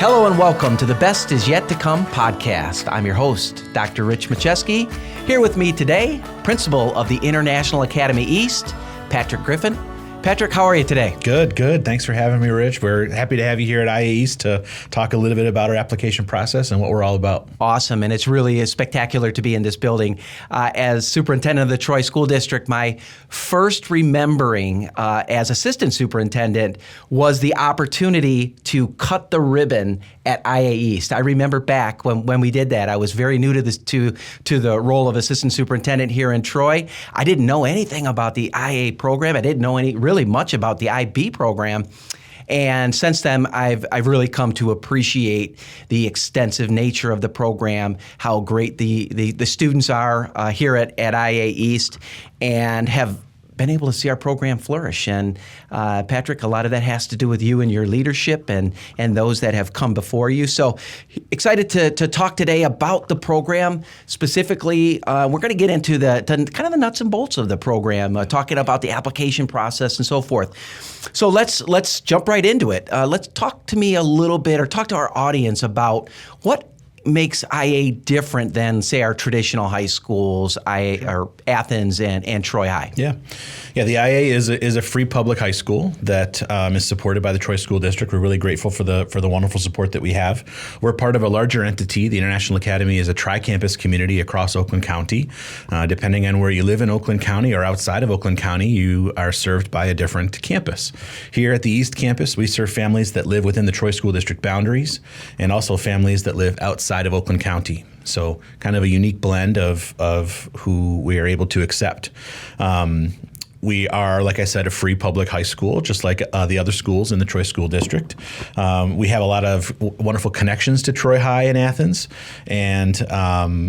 Hello and welcome to the Best Is Yet to Come podcast. I'm your host, Dr. Rich Machesky. Here with me today, Principal of the International Academy East, Patrick Griffin. Patrick, how are you today? Good. Thanks for having me, Rich. We're happy to have you here at IA East to talk a little bit about our application process and what we're all about. Awesome, and it's really spectacular to be in this building. As superintendent of the Troy School District, my first remembering as assistant superintendent was the opportunity to cut the ribbon at IA East. I remember back when we did that. I was very new to this to the role of assistant superintendent here in Troy. I didn't know anything about the IA program. I didn't know really much about the IB program. And since then, I've really come to appreciate the extensive nature of the program, how great the students are here at IA East, and have been able to see our program flourish. And Patrick, a lot of that has to do with you and your leadership and those that have come before you. So excited to talk today about the program. Specifically, we're going to get into the kind of the nuts and bolts of the program, talking about the application process and so forth. So let's jump right into it. Let's talk to me a little bit, or talk to our audience about what makes IA different than, say, our traditional high schools, or Athens and Troy High. Yeah. The IA is a free public high school that is supported by the Troy School District. We're really grateful for the wonderful support that we have. We're part of a larger entity. The International Academy is a tri-campus community across Oakland County. Depending on where you live in Oakland County or outside of Oakland County, you are served by a different campus. Here at the East Campus, we serve families that live within the Troy School District boundaries, and also families that live outside of Oakland County. So kind of a unique blend of who we are able to accept. We are, like I said, a free public high school, just like the other schools in the Troy School District. We have a lot of wonderful connections to Troy High and Athens, and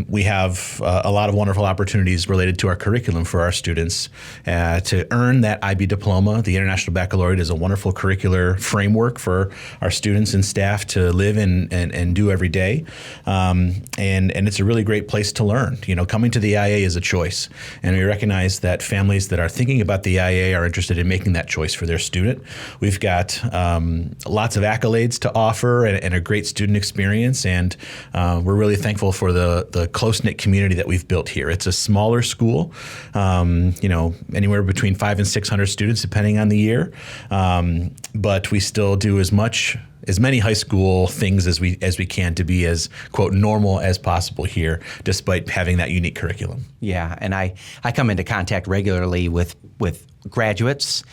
we have a lot of wonderful opportunities related to our curriculum for our students to earn that IB diploma. The International Baccalaureate is a wonderful curricular framework for our students and staff to live in and do every day, and it's a really great place to learn. Coming to the IA is a choice, and we recognize that families that are thinking about the IA are interested in making that choice for their student. We've got lots of accolades to offer and a great student experience, and we're really thankful for the close-knit community that we've built here. It's a smaller school, anywhere between 500 and 600 students depending on the year, but we still do as many high school things as we can to be as, quote, normal as possible here, despite having that unique curriculum. Yeah, and I come into contact regularly with graduates.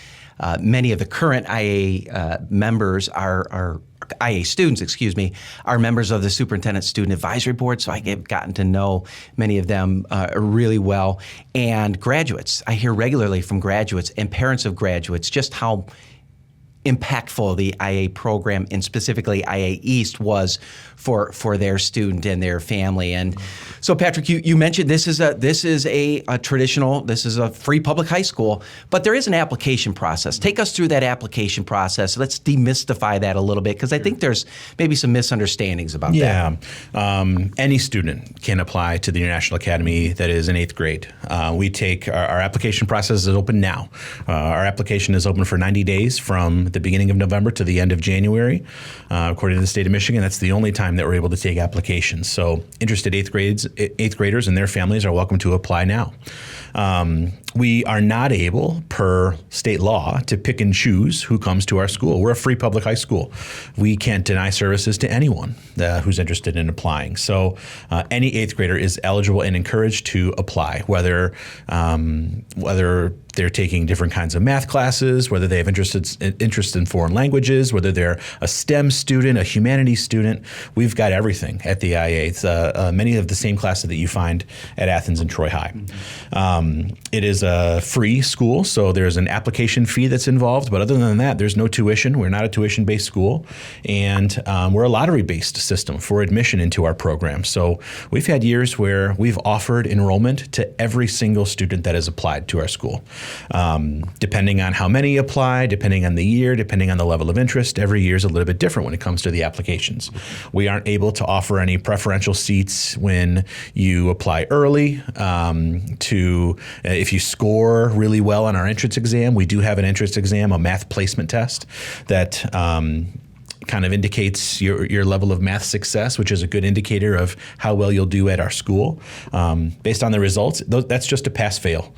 Many of the current IA members are IA students, are members of the Superintendent Student Advisory Board, so I have gotten to know many of them really well. And graduates, I hear regularly from graduates and parents of graduates just how impactful the IA program, and specifically IA East, was for their student and their family. And so, Patrick, you mentioned this is a free public high school, but there is an application process. Take us through that application process. Let's demystify that a little bit, because I think there's maybe some misunderstandings about that. Yeah, any student can apply to the International Academy that is in 8th grade. We take our application process is open now. Our application is open for 90 days from the beginning of November to the end of January. According to the state of Michigan, that's the only time that we're able to take applications. So interested 8th graders and their families are welcome to apply now. We are not able, per state law, to pick and choose who comes to our school. We're a free public high school. We can't deny services to anyone who's interested in applying. So any 8th grader is eligible and encouraged to apply, whether they're taking different kinds of math classes, whether they have interest in foreign languages, whether they're a STEM student, a humanities student. We've got everything at the IA. It's many of the same classes that you find at Athens and Troy High. It is a free school, so there's an application fee that's involved, but other than that, there's no tuition. We're not a tuition-based school, and we're a lottery-based system for admission into our program. So we've had years where we've offered enrollment to every single student that has applied to our school. Depending on how many apply, depending on the year, depending on the level of interest, every year is a little bit different when it comes to the applications. We aren't able to offer any preferential seats when you apply early. If you score really well on our entrance exam, we do have an entrance exam, a math placement test that kind of indicates your level of math success, which is a good indicator of how well you'll do at our school. Based on the results, that's just a pass-fail.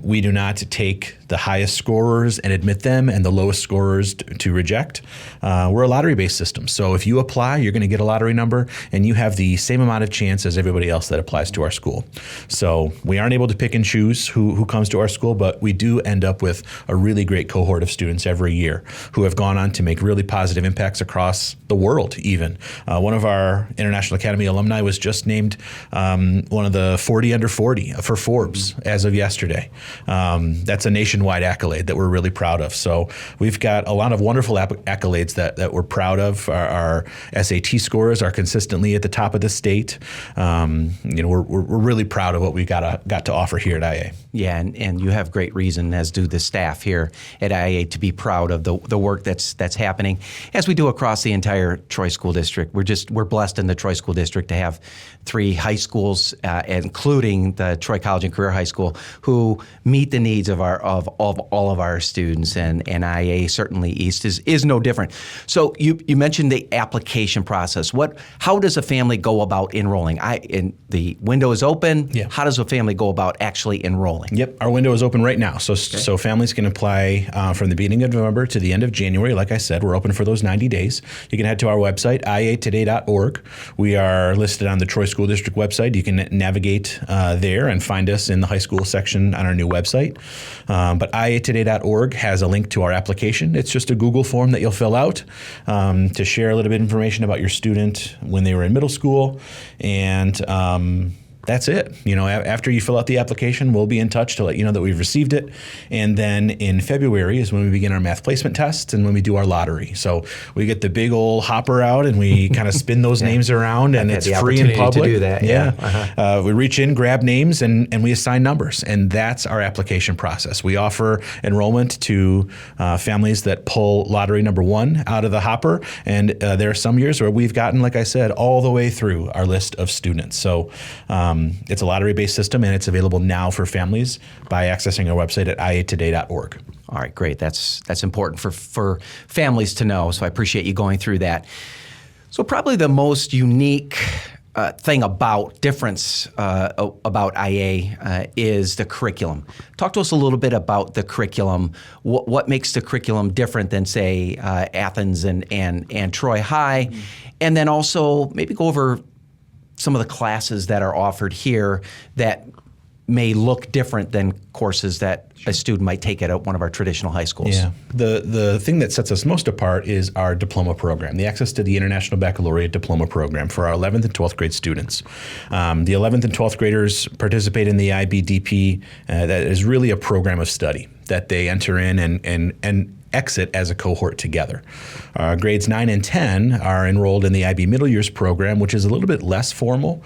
We do not take the highest scorers and admit them and the lowest scorers to reject. We're a lottery-based system. So if you apply, you're going to get a lottery number, and you have the same amount of chance as everybody else that applies to our school. So we aren't able to pick and choose who comes to our school, but we do end up with a really great cohort of students every year who have gone on to make really positive impacts across the world even. One of our International Academy alumni was just named one of the 40 under 40 for Forbes as of yesterday. That's a nationwide accolade that we're really proud of. So we've got a lot of wonderful accolades that we're proud of. Our SAT scores are consistently at the top of the state. We're really proud of what we got to offer here at IA. Yeah, and you have great reason, as do the staff here at IA, to be proud of the work that's happening, as we do across the entire Troy School District. We're blessed in the Troy School District to have 3 high schools, including the Troy College and Career High School, who meet the needs of all of our students, and IA certainly East is no different. So you mentioned the application process. How does a family go about enrolling? The window is open. Yeah. How does a family go about actually enrolling? Yep, our window is open right now. So families can apply from the beginning of November to the end of January. Like I said, we're open for those 90 days. You can head to our website, iatoday.org. We are listed on the Troy School District website. You can navigate there and find us in the high school section on our new website. But iatoday.org has a link to our application. It's just a Google form that you'll fill out to share a little bit of information about your student when they were in middle school, and that's it. After you fill out the application, we'll be in touch to let you know that we've received it. And then in February is when we begin our math placement tests and when we do our lottery. So we get the big old hopper out and we kind of spin those names around, and it's free in public. To do that. Yeah. Uh-huh. We reach in, grab names, and we assign numbers. And that's our application process. We offer enrollment to families that pull lottery number 1 out of the hopper. And there are some years where we've gotten, like I said, all the way through our list of students. So it's a lottery-based system, and it's available now for families by accessing our website at iatoday.org. All right, great. That's important for families to know, so I appreciate you going through that. So probably the most unique thing about IA is the curriculum. Talk to us a little bit about the curriculum. What makes the curriculum different than, say, Athens and Troy High? Mm-hmm. And then also maybe go over some of the classes that are offered here that may look different than courses that a student might take at one of our traditional high schools. Yeah. The thing that sets us most apart is our diploma program, the access to the International Baccalaureate Diploma Program for our 11th and 12th grade students. The 11th and 12th graders participate in the IBDP. That is really a program of study that they enter in and exit as a cohort together. Grades 9 and 10 are enrolled in the IB Middle Years program, which is a little bit less formal,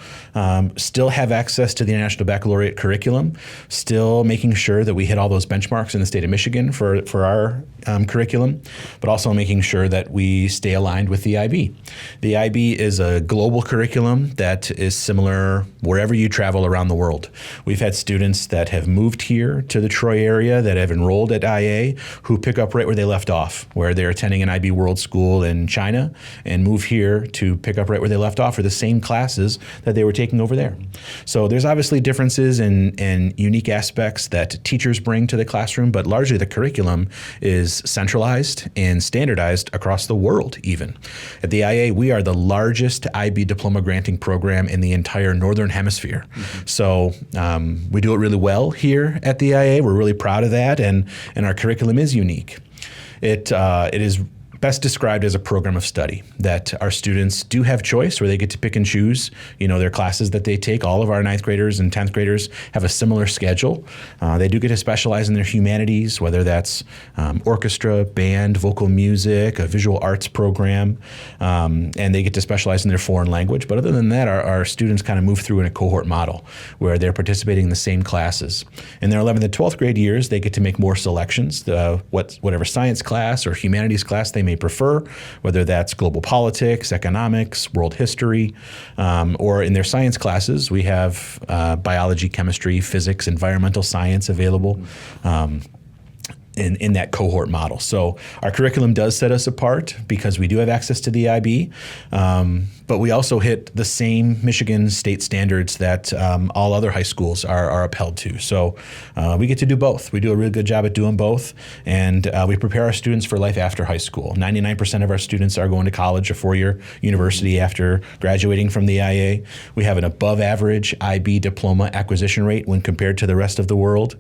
still have access to the International Baccalaureate curriculum, still making sure that we hit all those benchmarks in the state of Michigan for our curriculum, but also making sure that we stay aligned with the IB. The IB is a global curriculum that is similar wherever you travel around the world. We've had students that have moved here to the Troy area that have enrolled at IA who pick up right where they left off, where they're attending an IB World School in China and move here to pick up right where they left off for the same classes that they were taking over there. So there's obviously differences and unique aspects that teachers bring to the classroom, but largely the curriculum is centralized and standardized across the world even. At the IA, we are the largest IB diploma granting program in the entire Northern Hemisphere. Mm-hmm. So we do it really well here at the IA. We're really proud of that, and our curriculum is unique. It is best described as a program of study that our students do have choice, where they get to pick and choose, their classes that they take. All of our 9th graders and 10th graders have a similar schedule. They do get to specialize in their humanities, whether that's orchestra, band, vocal music, a visual arts program, and they get to specialize in their foreign language. But other than that, our students kind of move through in a cohort model where they're participating in the same classes. In their 11th and 12th grade years, they get to make more selections, whatever science class or humanities class they may prefer, whether that's global politics, economics, world history, or in their science classes, we have biology, chemistry, physics, environmental science available. in that cohort model. So our curriculum does set us apart because we do have access to the IB, but we also hit the same Michigan state standards that all other high schools are upheld to. So we get to do both. We do a really good job at doing both, and we prepare our students for life after high school. 99% of our students are going to college, a four-year university after graduating from the IA. We have an above average IB diploma acquisition rate when compared to the rest of the world.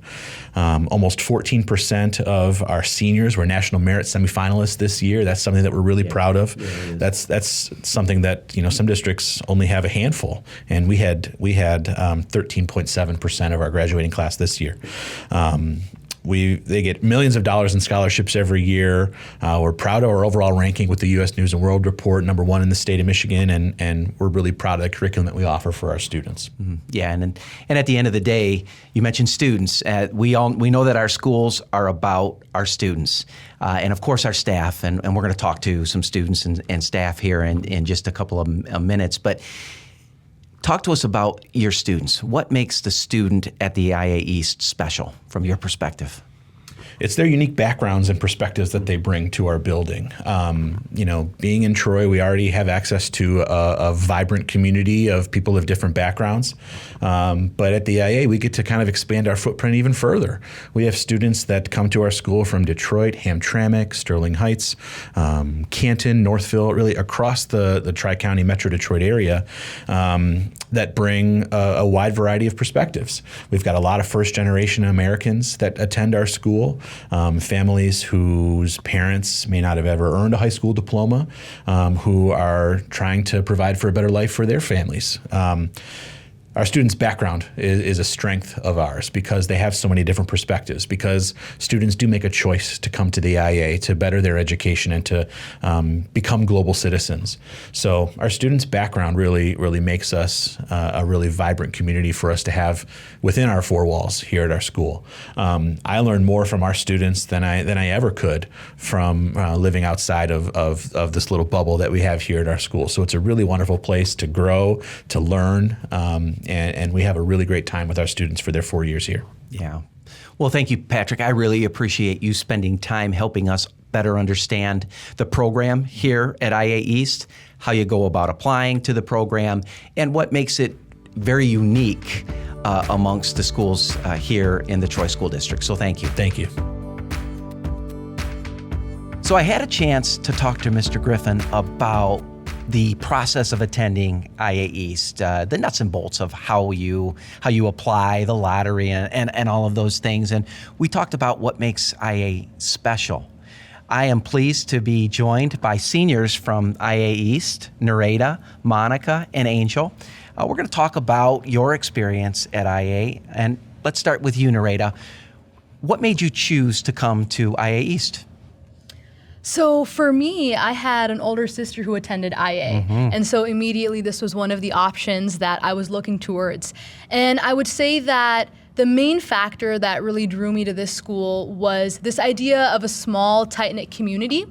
Almost 14% of our seniors were National Merit semifinalists this year. That's something that we're really proud of. That's something that some districts only have a handful, and we had 13.7% of our graduating class this year. They get millions of dollars in scholarships every year. We're proud of our overall ranking with the U.S. News and World Report, #1 in the state of Michigan, and we're really proud of the curriculum that we offer for our students. Mm-hmm. Yeah, and at the end of the day, you mentioned students. We know that our schools are about our students, and of course our staff, and we're going to talk to some students and staff here in just a couple of minutes, but talk to us about your students. What makes the student at the IA East special from your perspective? It's their unique backgrounds and perspectives that they bring to our building. Being in Troy, we already have access to a vibrant community of people of different backgrounds. But at the IA, we get to kind of expand our footprint even further. We have students that come to our school from Detroit, Hamtramck, Sterling Heights, Canton, Northville, really across the Tri-County Metro Detroit area that bring a wide variety of perspectives. We've got a lot of first-generation Americans that attend our school. Families whose parents may not have ever earned a high school diploma, who are trying to provide for a better life for their families. Our students' background is a strength of ours because they have so many different perspectives, because students do make a choice to come to the IA to better their education and to become global citizens. So our students' background really makes us a really vibrant community for us to have within our four walls here at our school. I learn more from our students than I ever could from living outside of this little bubble that we have here at our school. So it's a really wonderful place to grow, to learn, and we have a really great time with our students for their 4 years here. Yeah. Well, thank you, Patrick. I really appreciate you spending time helping us better understand the program here at IA East, how you go about applying to the program, and what makes it very unique amongst the schools here in the Troy School District. So thank you. Thank you. So I had a chance to talk to Mr. Griffin about the process of attending IA East, the nuts and bolts of how you apply, the lottery, and all of those things. And we talked about what makes IA special. I am pleased to be joined by seniors from IA East, Nurayda, Monica, and Angel. We're going to talk about your experience at IA. And let's start with you, Nurayda. What made you choose to come to IA East? So for me, I had an older sister who attended IA. And so immediately this was one of the options that I was looking towards. And I would say that the main factor that really drew me to this school was this idea of a small, tight-knit community.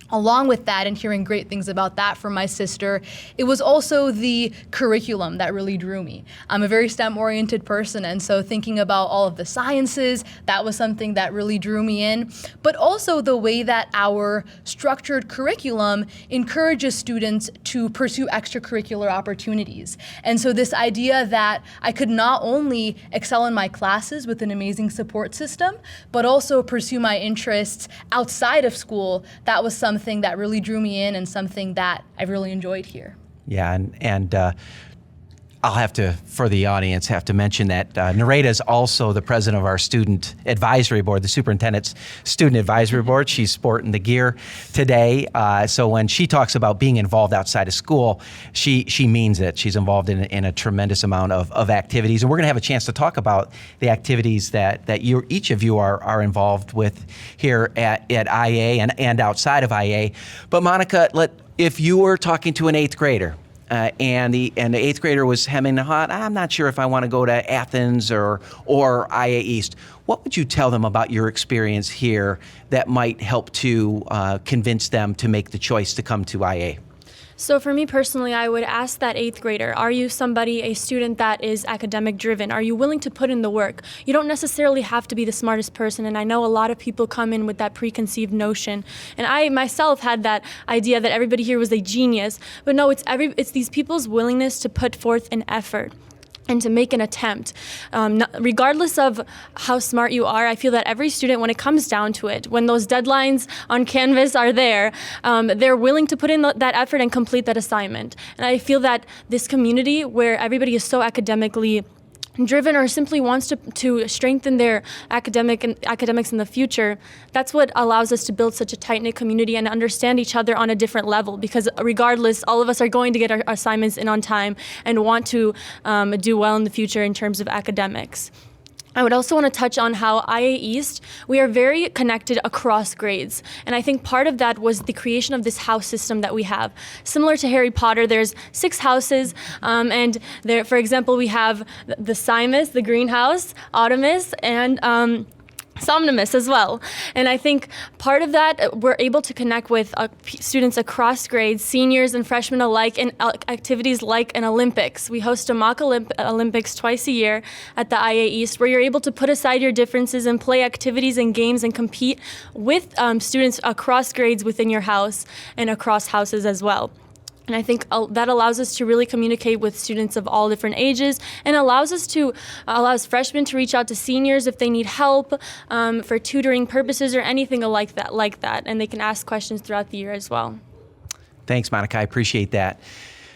Along with that, and hearing great things about that from my sister, it was also the curriculum that really drew me. I'm a very STEM-oriented person, and so thinking about all of the sciences, that was something that really drew me in. But also the way that our structured curriculum encourages students to pursue extracurricular opportunities. And so this idea that I could not only excel in my classes with an amazing support system, but also pursue my interests outside of school, that was something that really drew me in and something that I really enjoyed here. Yeah, and I'll have to, for the audience, have to mention that Nurayda is also the president of our student advisory board, the superintendent's student advisory board. She's sporting the gear today. So when she talks about being involved outside of school, she means it. She's involved in a tremendous amount of activities. And we're going to have a chance to talk about the activities that each of you are involved with here at IA and outside of IA. But Monica, if you were talking to an eighth grader, and the eighth grader was hemming and hawing, I'm not sure if I want to go to Athens or IA East. What would you tell them about your experience here that might help to convince them to make the choice to come to IA? So for me personally, I would ask that 8th grader, are you a student that is academic driven? Are you willing to put in the work? You don't necessarily have to be the smartest person, and I know a lot of people come in with that preconceived notion. And I myself had that idea that everybody here was a genius, but no, it's these people's willingness to put forth an effort and to make an attempt. Regardless of how smart you are, I feel that every student, when it comes down to it, when those deadlines on Canvas are there, they're willing to put in that effort and complete that assignment. And I feel that this community where everybody is so academically driven or simply wants to strengthen their academics in the future, that's what allows us to build such a tight-knit community and understand each other on a different level, because regardless, all of us are going to get our assignments in on time and want to do well in the future in terms of academics. I would also want to touch on how IA East, we are very connected across grades. And I think part of that was the creation of this house system that we have. Similar to Harry Potter, there's 6 houses, and there, for example, we have the Simus, the greenhouse, Autumnus, and Somnimus as well. And I think part of that, we're able to connect with students across grades, seniors and freshmen alike, in activities like an Olympics. We host a mock Olympics twice a year at the IA East, where you're able to put aside your differences and play activities and games and compete with students across grades within your house and across houses as well. And I think that allows us to really communicate with students of all different ages, and allows freshmen to reach out to seniors if they need help for tutoring purposes or anything like that. And they can ask questions throughout the year as well. Thanks, Monica. I appreciate that.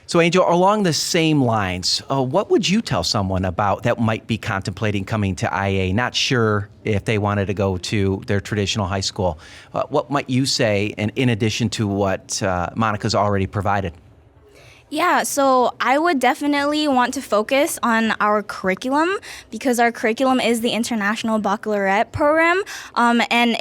So, Angel, along the same lines, what would you tell someone about that might be contemplating coming to IA, not sure if they wanted to go to their traditional high school? What might you say, in addition to what Monica's already provided? Yeah, so I would definitely want to focus on our curriculum, because our curriculum is the International Baccalaureate program, and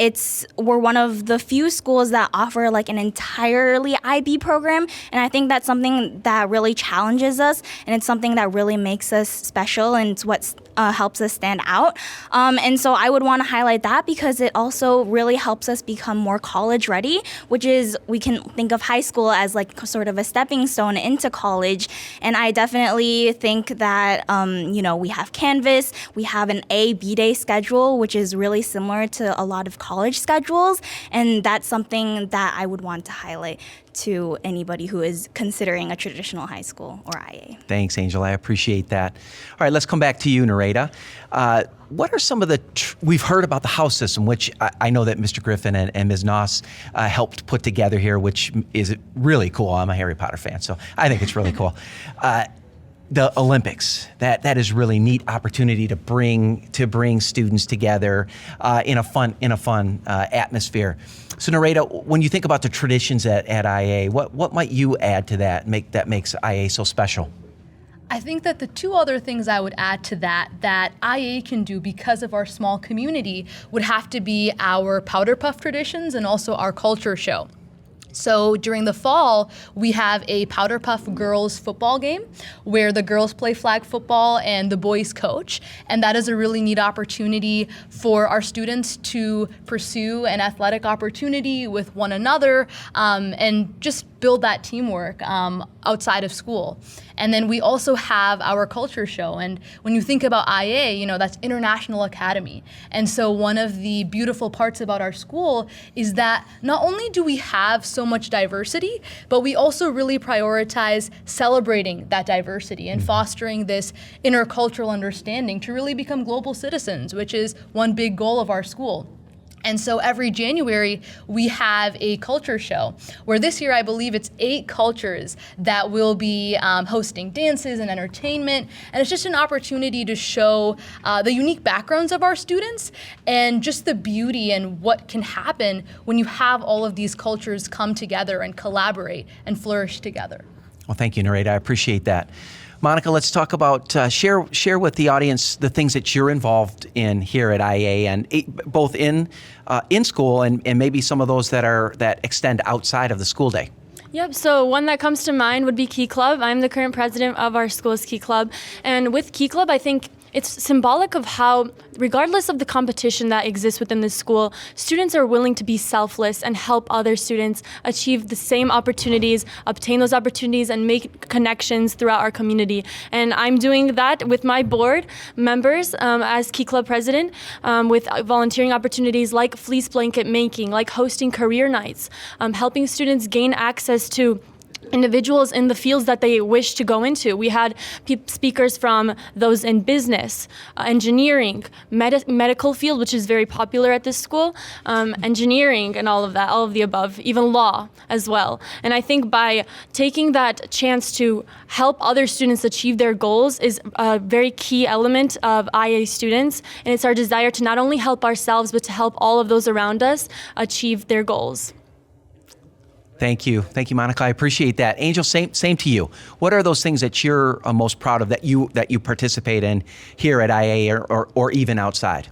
we're one of the few schools that offer like an entirely IB program, and I think that's something that really challenges us, and it's something that really makes us special, and it's what helps us stand out. And so I would want to highlight that, because it also really helps us become more college ready, which is, we can think of high school as like sort of a stepping stone into college. And I definitely think that, we have Canvas, we have an A-B day schedule, which is really similar to a lot of college schedules. And that's something that I would want to highlight to anybody who is considering a traditional high school or IA. Thanks, Angel. I appreciate that. All right, let's come back to you, Nurayda. What are some of we've heard about the house system, which I know that Mr. Griffin and Ms. Noss helped put together here, which is really cool. I'm a Harry Potter fan, so I think it's really cool. The Olympics, that is really neat opportunity to bring students together in a fun atmosphere. So, Nurayda, when you think about the traditions at IA, what might you add to that makes IA so special? I think that the 2 other things I would add to that IA can do because of our small community would have to be our powder puff traditions and also our culture show. So during the fall, we have a Powder Puff girls football game where the girls play flag football and the boys coach. And that is a really neat opportunity for our students to pursue an athletic opportunity with one another and just build that teamwork outside of school. And then we also have our culture show. And when you think about IA, that's International Academy. And so one of the beautiful parts about our school is that not only do we have so much diversity, but we also really prioritize celebrating that diversity and fostering this intercultural understanding to really become global citizens, which is one big goal of our school. And so every January, we have a culture show, where this year I believe it's 8 cultures that will be hosting dances and entertainment. And it's just an opportunity to show the unique backgrounds of our students and just the beauty and what can happen when you have all of these cultures come together and collaborate and flourish together. Well, thank you, Nurayda. I appreciate that. Monica, let's talk about, share with the audience the things that you're involved in here at IA, and both in school and maybe some of those that extend outside of the school day. Yep, so one that comes to mind would be Key Club. I'm the current president of our school's Key Club. And with Key Club, I think it's symbolic of how, regardless of the competition that exists within the school, students are willing to be selfless and help other students achieve the same opportunities, obtain those opportunities, and make connections throughout our community. And I'm doing that with my board members as Key Club president, with volunteering opportunities like fleece blanket making, like hosting career nights, helping students gain access to individuals in the fields that they wish to go into. We had speakers from those in business, engineering, medical field, which is very popular at this school, engineering and all of that, all of the above, even law as well. And I think by taking that chance to help other students achieve their goals is a very key element of IA students. And it's our desire to not only help ourselves, but to help all of those around us achieve their goals. Thank you, Monica. I appreciate that. Angel, same to you. What are those things that you're most proud of that you participate in here at IA or even outside?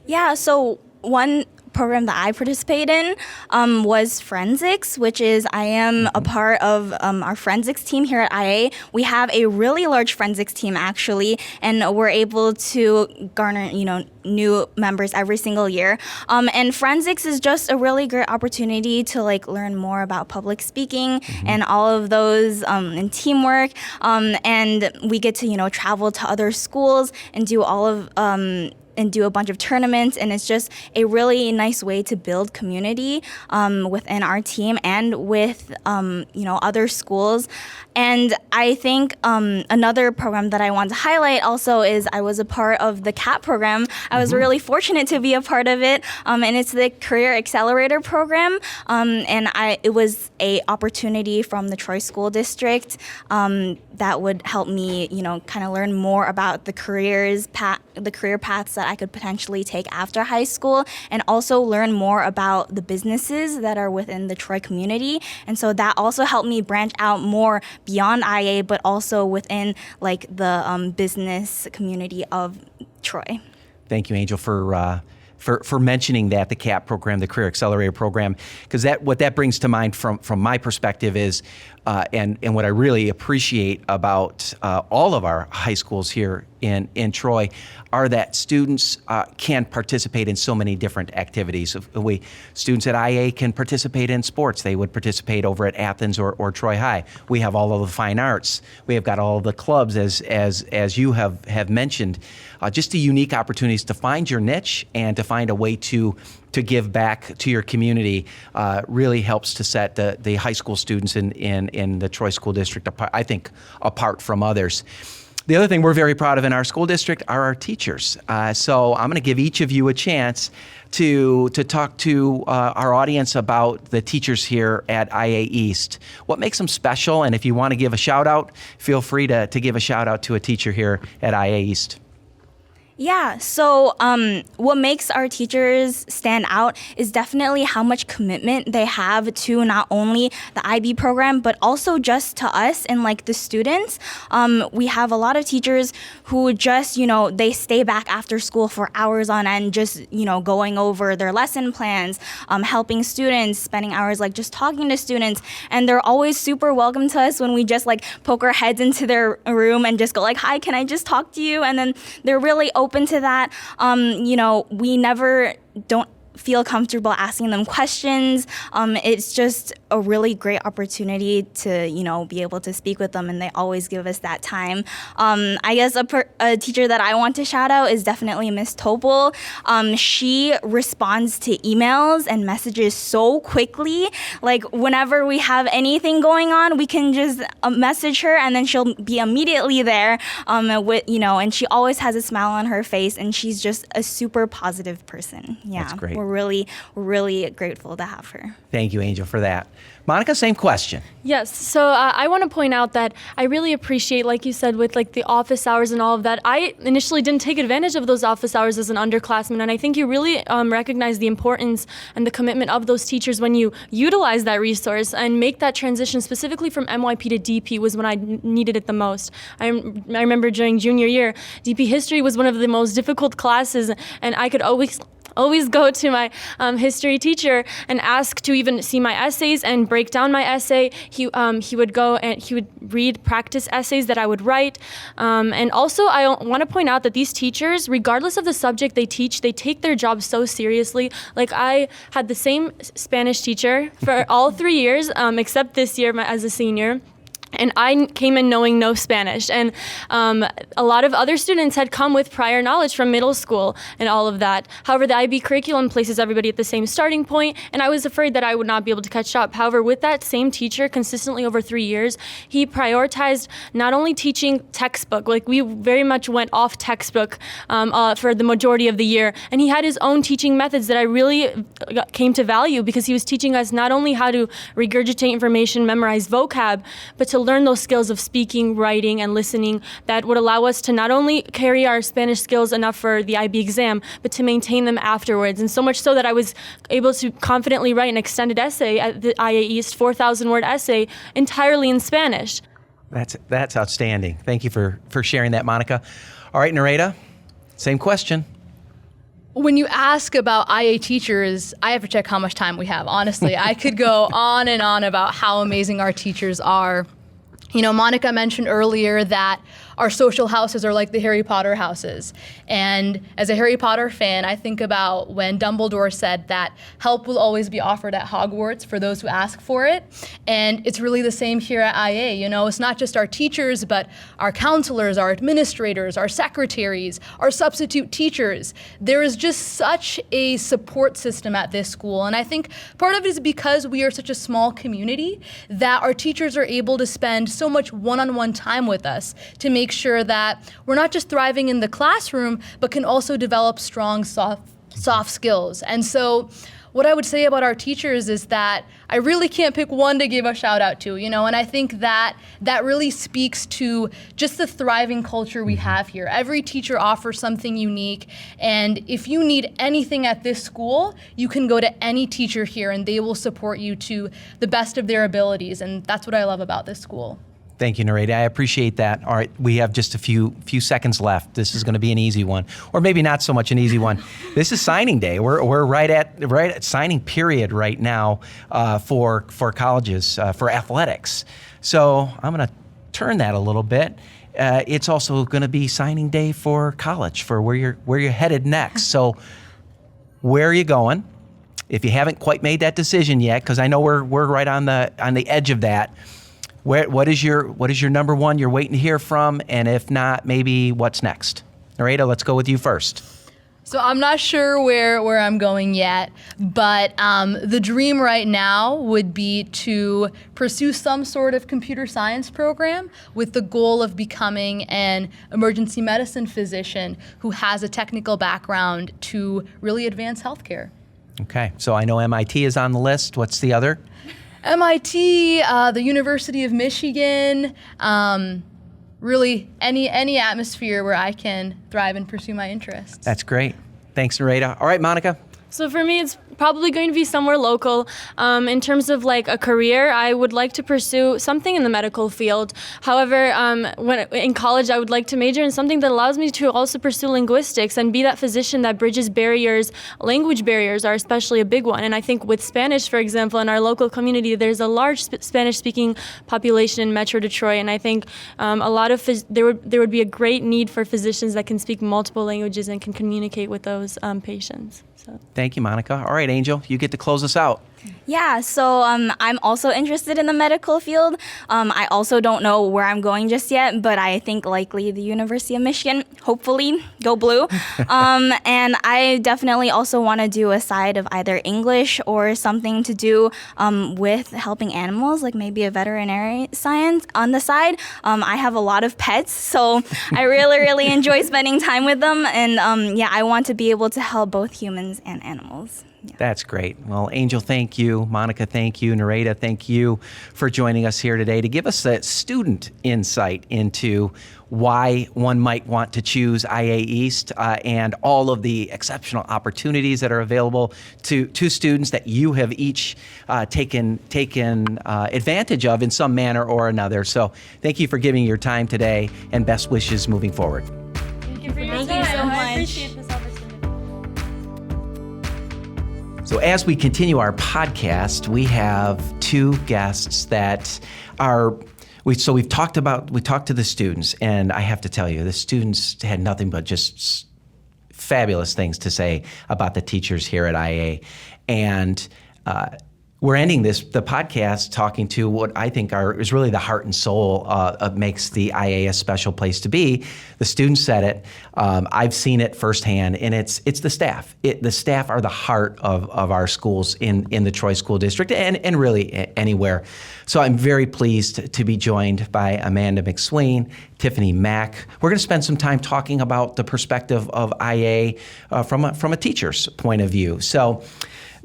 Yeah, so one program that I participate in was forensics, which is I am a part of our forensics team here at IA. We have a really large forensics team actually, and we're able to garner, new members every single year. And forensics is just a really great opportunity to learn more about public speaking and all of those and teamwork. And we get to travel to other schools and do all of and do a bunch of tournaments, and it's just a really nice way to build community within our team and with other schools. And I think another program that I want to highlight also is I was a part of the CAP program. I was really fortunate to be a part of it, and it's the Career Accelerator program. And it was a opportunity from the Troy School District that would help me, kind of learn more about the career paths that I could potentially take after high school, and also learn more about the businesses that are within the Troy community. And so that also helped me branch out more beyond IA, but also within the business community of Troy. Thank you, Angel, for mentioning that, the CAP program, the Career Accelerator program, because what that brings to mind from my perspective is, and what I really appreciate about all of our high schools here in Troy are that students can participate in so many different activities. Students at IA can participate in sports. They would participate over at Athens or Troy High. We have all of the fine arts. We have got all of the clubs, as you have mentioned. Just the unique opportunities to find your niche and to find a way to give back to your community really helps to set the high school students in the Troy School District apart, I think, apart from others. The other thing we're very proud of in our school district are our teachers. So I'm going to give each of you a chance to talk to our audience about the teachers here at IA East. What makes them special? And if you want to give a shout out, feel free to give a shout out to a teacher here at IA East. Yeah, so what makes our teachers stand out is definitely how much commitment they have to not only the IB program, but also just to us and the students. We have a lot of teachers who just, they stay back after school for hours on end, just, going over their lesson plans, helping students, spending hours just talking to students. And they're always super welcome to us when we just poke our heads into their room and just go hi, can I just talk to you? And then they're really open to that. We never don't feel comfortable asking them questions. It's just a really great opportunity to, be able to speak with them, and they always give us that time. I guess a teacher that I want to shout out is definitely Miss Topol. She responds to emails and messages so quickly. Whenever we have anything going on, we can just message her, and then she'll be immediately there. And she always has a smile on her face, and she's just a super positive person. Yeah, that's great. We're really grateful to have her. Thank you, Angel, for that. Monica, same question. Yes, so I want to point out that I really appreciate, like you said, with the office hours and all of that. I initially didn't take advantage of those office hours as an underclassman, and I think you really recognize the importance and the commitment of those teachers when you utilize that resource and make that transition specifically from MYP to DP was when I needed it the most. I remember during junior year, DP history was one of the most difficult classes, and I could always always go to my history teacher and ask to even see my essays and break down my essay. He would go and he would read practice essays that I would write. And also, I want to point out that these teachers, regardless of the subject they teach, they take their job so seriously. Like, I had the same Spanish teacher for all 3 years, except this year as a senior. And I came in knowing no Spanish. And a lot of other students had come with prior knowledge from middle school and all of that. However, the IB curriculum places everybody at the same starting point, and I was afraid that I would not be able to catch up. However, with that same teacher consistently over 3 years, he prioritized not only teaching textbook, like we very much went off textbook for the majority of the year, and he had his own teaching methods that I really came to value, because he was teaching us not only how to regurgitate information, memorize vocab, but to learn those skills of speaking, writing, and listening that would allow us to not only carry our Spanish skills enough for the IB exam, but to maintain them afterwards. And so much so that I was able to confidently write an extended essay at the IA East, 4,000-word essay, entirely in Spanish. That's outstanding. Thank you for sharing that, Monica. All right, Nurayda, same question. When you ask about IA teachers, I have to check how much time we have. Honestly, I could go on and on about how amazing our teachers are. You know, Monica mentioned earlier that our social houses are like the Harry Potter houses. And as a Harry Potter fan, I think about when Dumbledore said that help will always be offered at Hogwarts for those who ask for it. And it's really the same here at IA. You know, it's not just our teachers, but our counselors, our administrators, our secretaries, our substitute teachers. There is just such a support system at this school. And I think part of it is because we are such a small community that our teachers are able to spend so much one-on-one time with us to make sure that we're not just thriving in the classroom, but can also develop strong soft skills. And so what I would say about our teachers is that I really can't pick one to give a shout out to, you know, and I think that really speaks to just the thriving culture we have here. Every teacher offers something unique, and if you need anything at this school, you can go to any teacher here and they will support you to the best of their abilities, and that's what I love about this school. Thank you, Nurayda. I appreciate that. All right, we have just a few seconds left. This is going to be an easy one, or maybe not so much an easy one. This is signing day. We're right at signing period right now for colleges for athletics. So I'm going to turn that a little bit. It's also going to be signing day for college, for where you're headed next. So where are you going? If you haven't quite made that decision yet, because I know we're right on the edge of that. What is your number one you're waiting to hear from? And if not, maybe what's next? Nurayda, let's go with you first. So I'm not sure where I'm going yet, but the dream right now would be to pursue some sort of computer science program with the goal of becoming an emergency medicine physician who has a technical background to really advance healthcare. Okay, so I know MIT is on the list. What's the other? MIT, the University of Michigan, really any atmosphere where I can thrive and pursue my interests. That's great. Thanks, Nurayda. All right, Monica. So for me, it's probably going to be somewhere local. In terms of like a career, I would like to pursue something in the medical field. However, when in college, I would like to major in something that allows me to also pursue linguistics and be that physician that bridges barriers. Language barriers are especially a big one. And I think with Spanish, for example, in our local community, there's a large Spanish-speaking population in Metro Detroit. And I think a lot of there would be a great need for physicians that can speak multiple languages and can communicate with those patients. So. Thank you, Monica. All right, Angel, you get to close us out. Yeah, so I'm also interested in the medical field. I also don't know where I'm going just yet, but I think likely the University of Michigan, hopefully, go blue. And I definitely also want to do a side of either English or something to do with helping animals, like maybe a veterinary science on the side. I have a lot of pets, so I really enjoy spending time with them. And yeah, I want to be able to help both humans and animals. Yeah. That's great. Well, Angel, thank you. Monica, thank you. Nurayda, thank you for joining us here today to give us a student insight into why one might want to choose IA East and all of the exceptional opportunities that are available to students that you have each taken advantage of in some manner or another. So thank you for giving your time today, and best wishes moving forward. Thank you for your time. Thank you so much. I appreciate this opportunity. So as we continue our podcast, we have two guests that are, we've talked to the students, and I have to tell you, the students had nothing but just fabulous things to say about the teachers here at IA. And we're ending the podcast talking to what I think is really the heart and soul makes the IA a special place to be. The students said it. I've seen it firsthand, and it's the staff. The staff are the heart of our schools in the Troy School District and really anywhere. So I'm very pleased to be joined by Amanda McSween, Tiffany Mack. We're going to spend some time talking about the perspective of IA from a teacher's point of view. So,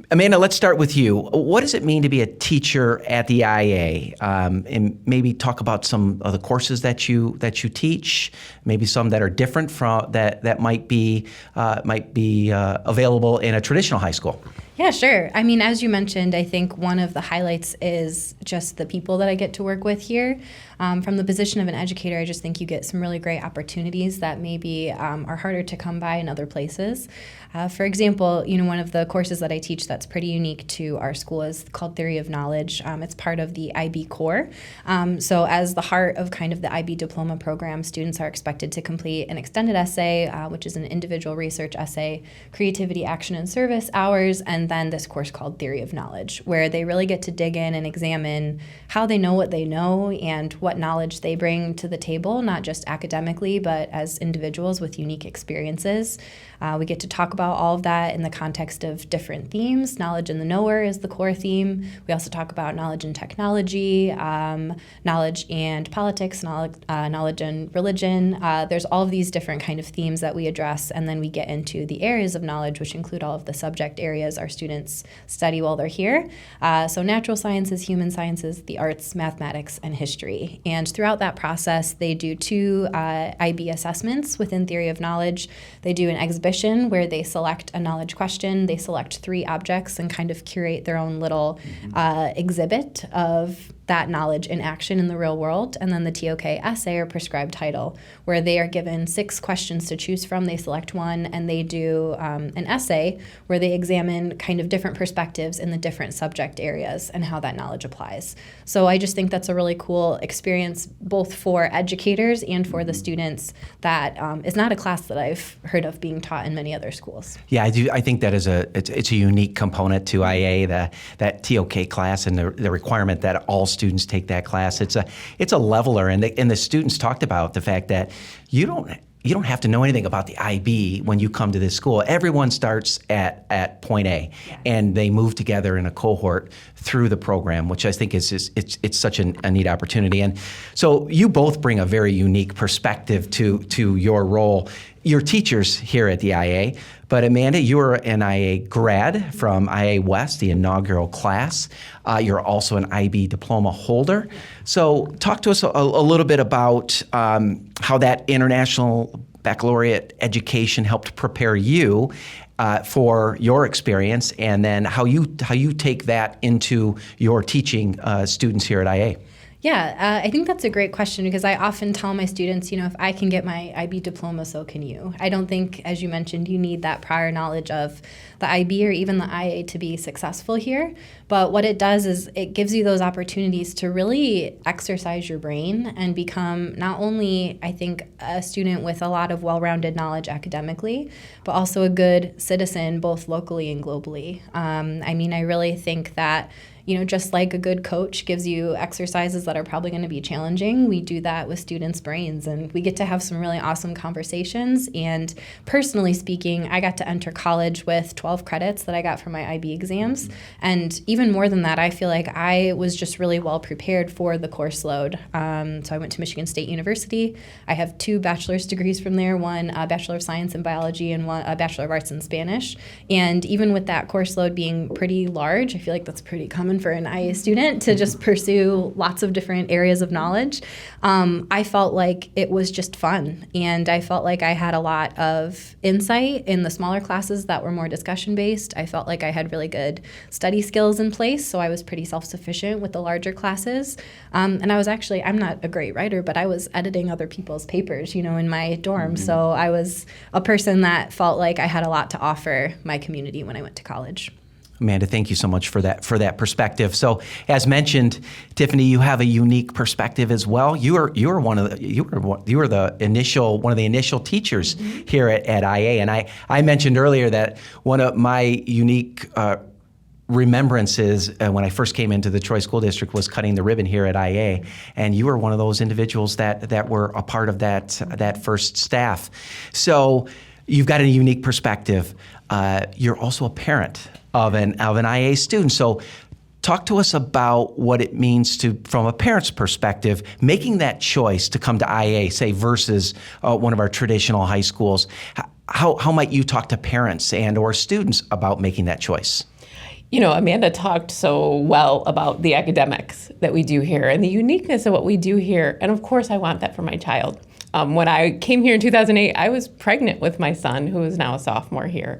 Amanda, let's start with you. What does it mean to be a teacher at the IA? And maybe talk about some of the courses that you teach, maybe some that are different from that might be available in a traditional high school. Yeah, sure. I mean, as you mentioned, I think one of the highlights is just the people that I get to work with here. From the position of an educator, I just think you get some really great opportunities that maybe are harder to come by in other places. For example, one of the courses that I teach that's pretty unique to our school is called Theory of Knowledge. It's part of the IB core. So as the heart of kind of the IB diploma program, students are expected to complete an extended essay, which is an individual research essay, creativity, action, and service hours, and then this course called Theory of Knowledge, where they really get to dig in and examine how they know what they know and what knowledge they bring to the table, not just academically, but as individuals with unique experiences. We get to talk about all of that in the context of different themes. Knowledge in the knower is the core theme. We also talk about knowledge and technology, knowledge and politics, knowledge and religion. There's all of these different kind of themes that we address, and then we get into the areas of knowledge, which include all of the subject areas our students study while they're here. So natural sciences, human sciences, the arts, mathematics, and history. And throughout that process, they do 2 IB assessments within Theory of Knowledge. They do an exhibition where they select a knowledge question, they select 3 objects and kind of curate their own little exhibit of that knowledge in action in the real world, and then the TOK essay or prescribed title, where they are given 6 questions to choose from. They select one, and they do an essay where they examine kind of different perspectives in the different subject areas and how that knowledge applies. So I just think that's a really cool experience, both for educators and for the students, that is not a class that I've heard of being taught in many other schools. Yeah, I do. I think that it's a unique component to IA, that TOK class, and the requirement that all students take that class. It's a leveler, and the students talked about the fact that you don't have to know anything about the IB when you come to this school. Everyone starts at point A, and they move together in a cohort through the program, which I think is such a neat opportunity. And so you both bring a very unique perspective to your role. You're teachers here at the IA, but Amanda, you're an IA grad from IA West, the inaugural class. You're also an IB diploma holder. So talk to us a little bit about how that international baccalaureate education helped prepare you for your experience, and then how you take that into your teaching students here at IA. Yeah, I think that's a great question, because I often tell my students, if I can get my IB diploma, so can you. I don't think, as you mentioned, you need that prior knowledge of the IB or even the IA to be successful here. But what it does is it gives you those opportunities to really exercise your brain and become not only, I think, a student with a lot of well-rounded knowledge academically, but also a good citizen both locally and globally. I really think that just like a good coach gives you exercises that are probably going to be challenging, we do that with students' brains, and we get to have some really awesome conversations. And personally speaking, I got to enter college with 12 credits that I got from my IB exams. And even more than that, I feel like I was just really well prepared for the course load. So I went to Michigan State University. I have 2 bachelor's degrees from there, one a Bachelor of Science in Biology and one a Bachelor of Arts in Spanish. And even with that course load being pretty large, I feel like that's pretty common for an IA student to just pursue lots of different areas of knowledge. I felt like it was just fun, and I felt like I had a lot of insight in the smaller classes that were more discussion-based. I felt like I had really good study skills in place, so I was pretty self-sufficient with the larger classes. And I was actually, I'm not a great writer, but I was editing other people's papers, in my dorm. So I was a person that felt like I had a lot to offer my community when I went to college. Amanda, thank you so much for that perspective. So, as mentioned, Tiffany, you have a unique perspective as well. You were one of the initial teachers here at IA, and I mentioned earlier that one of my unique remembrances when I first came into the Troy School District was cutting the ribbon here at IA, and you were one of those individuals that were a part of that first staff. So you've got a unique perspective. You're also a parent of an IA student. So talk to us about what it means from a parent's perspective, making that choice to come to IA, say, versus one of our traditional high schools. How might you talk to parents and or students about making that choice? You know, Amanda talked so well about the academics that we do here and the uniqueness of what we do here. And of course, I want that for my child. When I came here in 2008, I was pregnant with my son, who is now a sophomore here.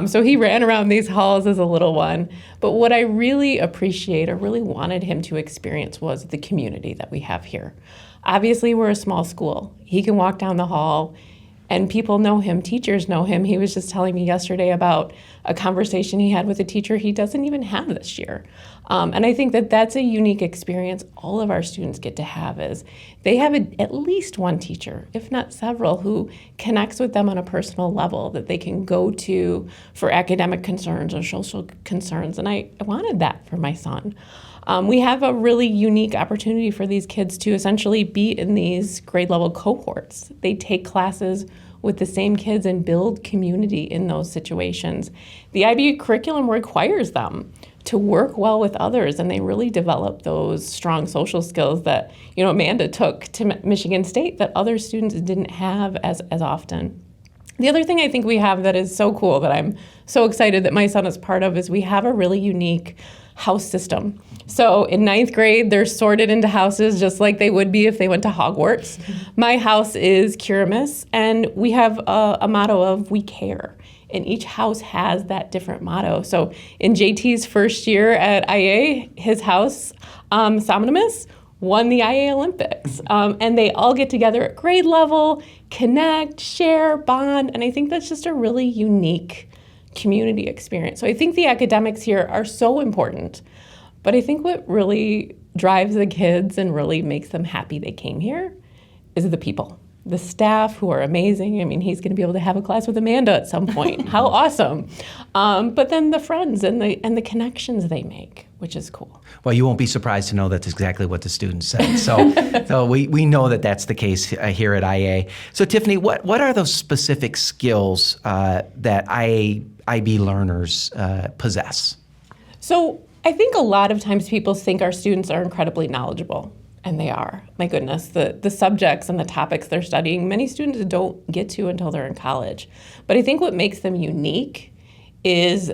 So he ran around these halls as a little one. But what I really appreciate or really wanted him to experience was the community that we have here. Obviously, we're a small school. He can walk down the hall and people know him, teachers know him. He was just telling me yesterday about a conversation he had with a teacher he doesn't even have this year. And I think that that's a unique experience all of our students get to have is they have at least one teacher, if not several, who connects with them on a personal level that they can go to for academic concerns or social concerns. And I wanted that for my son. We have a really unique opportunity for these kids to essentially be in these grade level cohorts. They take classes with the same kids and build community in those situations. The IB curriculum requires them to work well with others, and they really develop those strong social skills that, you know, Amanda took to Michigan State that other students didn't have as often. The other thing I think we have that is so cool that I'm so excited that my son is part of is we have a really unique house system. So in 9th grade, they're sorted into houses just like they would be if they went to Hogwarts. My house is Curamus, and we have a motto of we care. And each house has that different motto. So in JT's first year at IA, his house, Somnimus, won the IA Olympics. And they all get together at grade level, connect, share, bond. And I think that's just a really unique community experience. So I think the academics here are so important. But I think what really drives the kids and really makes them happy they came here is the people. The staff who are amazing. I mean, he's going to be able to have a class with Amanda at some point. How awesome. But then the friends and the connections they make, which is cool. Well, you won't be surprised to know that's exactly what the students said. So we know that that's the case here at IA. So Tiffany, what are those specific skills that IB learners possess? So I think a lot of times people think our students are incredibly knowledgeable. And they are. My goodness, the subjects and the topics they're studying, many students don't get to until they're in college. But I think what makes them unique is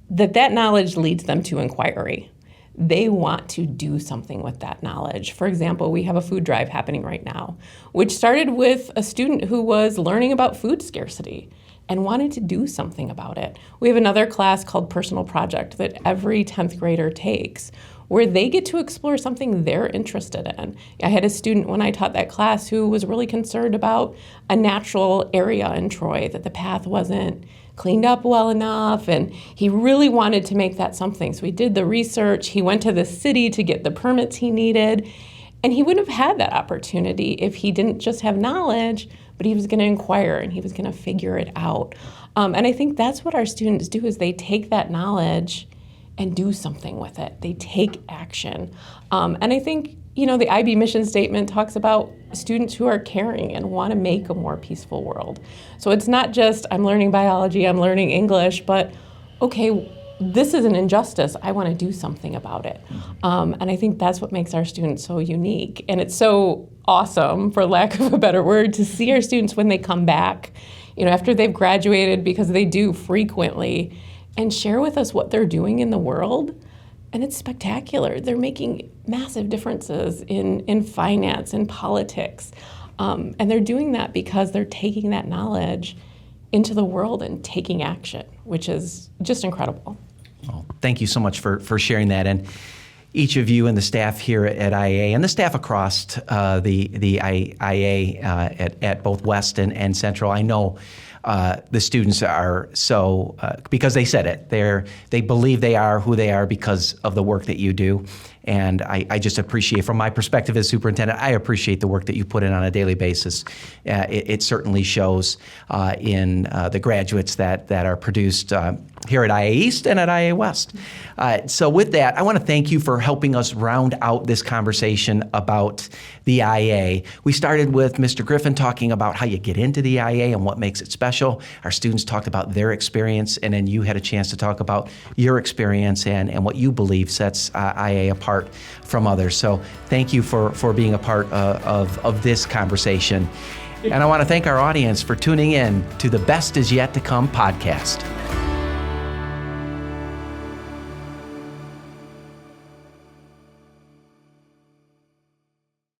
that knowledge leads them to inquiry. They want to do something with that knowledge. For example, we have a food drive happening right now, which started with a student who was learning about food scarcity and wanted to do something about it. We have another class called Personal Project that every 10th grader takes, where they get to explore something they're interested in. I had a student when I taught that class who was really concerned about a natural area in Troy, that the path wasn't cleaned up well enough, and he really wanted to make that something. So he did the research, he went to the city to get the permits he needed, and he wouldn't have had that opportunity if he didn't just have knowledge, but he was gonna inquire and he was gonna figure it out. And I think that's what our students do is they take that knowledge and do something with it. They take action. And I think, the IB mission statement talks about students who are caring and want to make a more peaceful world. So it's not just, I'm learning biology, I'm learning English, but okay, this is an injustice. I want to do something about it. And I think that's what makes our students so unique. And it's so awesome, for lack of a better word, to see our students when they come back, after they've graduated, because they do frequently, and share with us what they're doing in the world. And it's spectacular. They're making massive differences in finance and politics. And they're doing that because they're taking that knowledge into the world and taking action, which is just incredible. Well, thank you so much for sharing that. And each of you and the staff here at IA and the staff across the IA at both West and Central, I know the students are so, because they said it, they believe they are who they are because of the work that you do. And I just appreciate, from my perspective as superintendent, I appreciate the work that you put in on a daily basis. It certainly shows in the graduates that are produced here at IA East and at IA West. So with that, I want to thank you for helping us round out this conversation about the IA. We started with Mr. Griffin talking about how you get into the IA and what makes it special. Our students talked about their experience, and then you had a chance to talk about your experience and what you believe sets IA apart from others. So thank you for being a part of this conversation. And I want to thank our audience for tuning in to the Best Is Yet to Come podcast.